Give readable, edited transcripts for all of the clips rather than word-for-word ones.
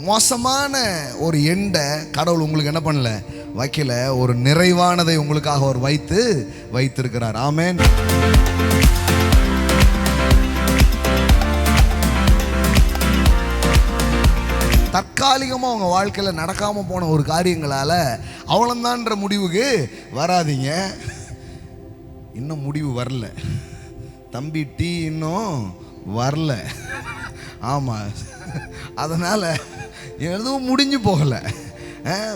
மோசமான ஒரு எண்டை கடவுள் உங்களுக்கு என்ன பண்ணல, வைக்கல. ஒரு நிறைவானதை உங்களுக்காக அவர் வைத்திருக்கிறார். ஆமென். தற்காலிகமாக உங்கள் வாழ்க்கையில் நடக்காமல் போன ஒரு காரியங்களால் அவ்வளோதான்ற முடிவுக்கு வராதிங்க. இன்னும் முடிவு வரல தம்பி, டீ இன்னும் வரல. ஆமாம், அதனால் எதுவும் முடிஞ்சு போகலை.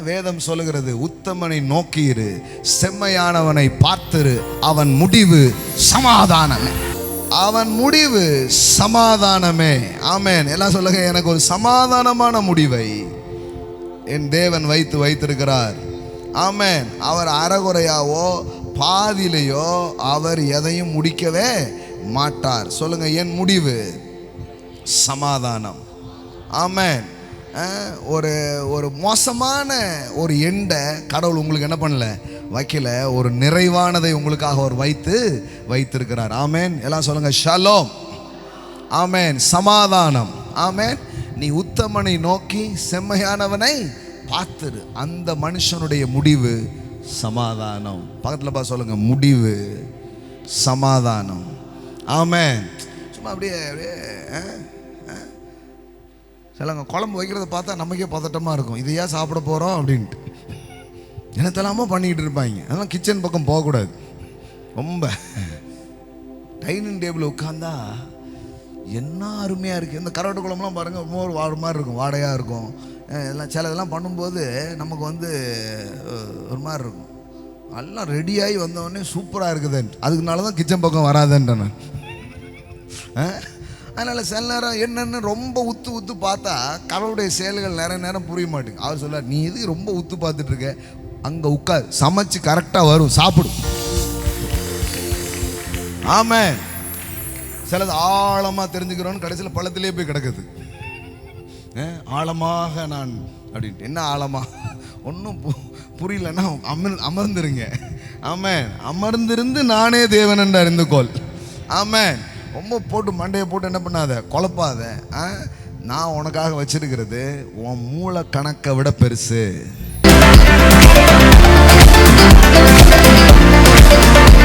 வேதம் சொல்லுகிறது, உத்தமனை நோக்கியிரு, செம்மையானவனை பார்த்திரு, அவன் முடிவு சமாதானமே. அவன் முடிவு சமாதானமே. ஆமென். எல்லாம் சொல்லுங்க, எனக்கு ஒரு சமாதானமான முடிவை என் தேவன் வைத்திருக்கிறார். ஆமென். அவர் அறகுறையாவோ பாதியிலையோ அவர் எதையும் முடிக்கவே மாட்டார். சொல்லுங்க, என் முடிவு சமாதானம். ஆமென். ஒரு மோசமான ஒரு எண்டை கடவுள் உங்களுக்கு என்ன பண்ணல, வைக்கல. ஒரு நிறைவானதை உங்களுக்காக அவர் வைத்திருக்கிறார். ஆமென். எல்லாம் சொல்லுங்க, ஷலோம். ஆமென். சமாதானம். ஆமென். நீ உத்தமனை நோக்கி செம்மையானவனை பார்த்துரு, அந்த மனுஷனுடைய முடிவு சமாதானம். பக்கத்தில் பா சொல்லுங்க, முடிவு சமாதானம். ஆமென். சும்மா அப்படியே சொல்லுங்க, குழம்பு வைக்கிறத பார்த்தா நமக்கே பதட்டமாக இருக்கும். இது ஏன் சாப்பிட போகிறோம் அப்படின்ட்டு என்னத்தெல்லாமோ பண்ணிக்கிட்டு இருப்பாங்க. அதெல்லாம் கிச்சன் பக்கம் போகக்கூடாது. ரொம்ப டைனிங் டேபிள் உட்காந்தா என்ன அருமையாக இருக்குது. இந்த கருவாட்டு குழம்புலாம் பாருங்கள், மோர் வாடு மாதிரி இருக்கும், வாடையாக இருக்கும். எல்லாம் சில இதெல்லாம் பண்ணும்போது நமக்கு ஒரு மாதிரி இருக்கும். எல்லாம் ரெடியாகி வந்தவொடனே சூப்பராக இருக்குதுன்ட்டு, அதுக்குனால தான் கிச்சன் பக்கம் வராதுன்ட்டு நான். அதனால் சில நேரம் என்னென்னு ரொம்ப உத்து பார்த்தா கடவுளுடைய செயல்கள் நிறைய நேரம் புரிய மாட்டேங்குது. அவர் சொல்ல, நீ இது ரொம்ப உத்து பார்த்துட்டு இருக்க, அங்கே உட்கார், சமைச்சு கரெக்டாக வரும், சாப்பிடும். ஆமென். சிலது ஆழமாக தெரிஞ்சுக்கிறோன்னு கடைசியில் பள்ளத்திலே போய் கிடக்குது. ஆழமாக நான் அப்படின்ட்டு, என்ன ஆழமா ஒன்றும் புரியலன்னா அமர்ந்துருங்க. ஆமென். அமர்ந்திருந்து நானே தேவன் என்று அறிந்து கொள். ஆமென். ரொம்ப போட்டு மண்டையை போட்டு என்ன பண்ணாத, குழப்பாத. நான் உனக்காக வச்சிருக்கிறது உன் மூளை கணக்கை விட பெருசு.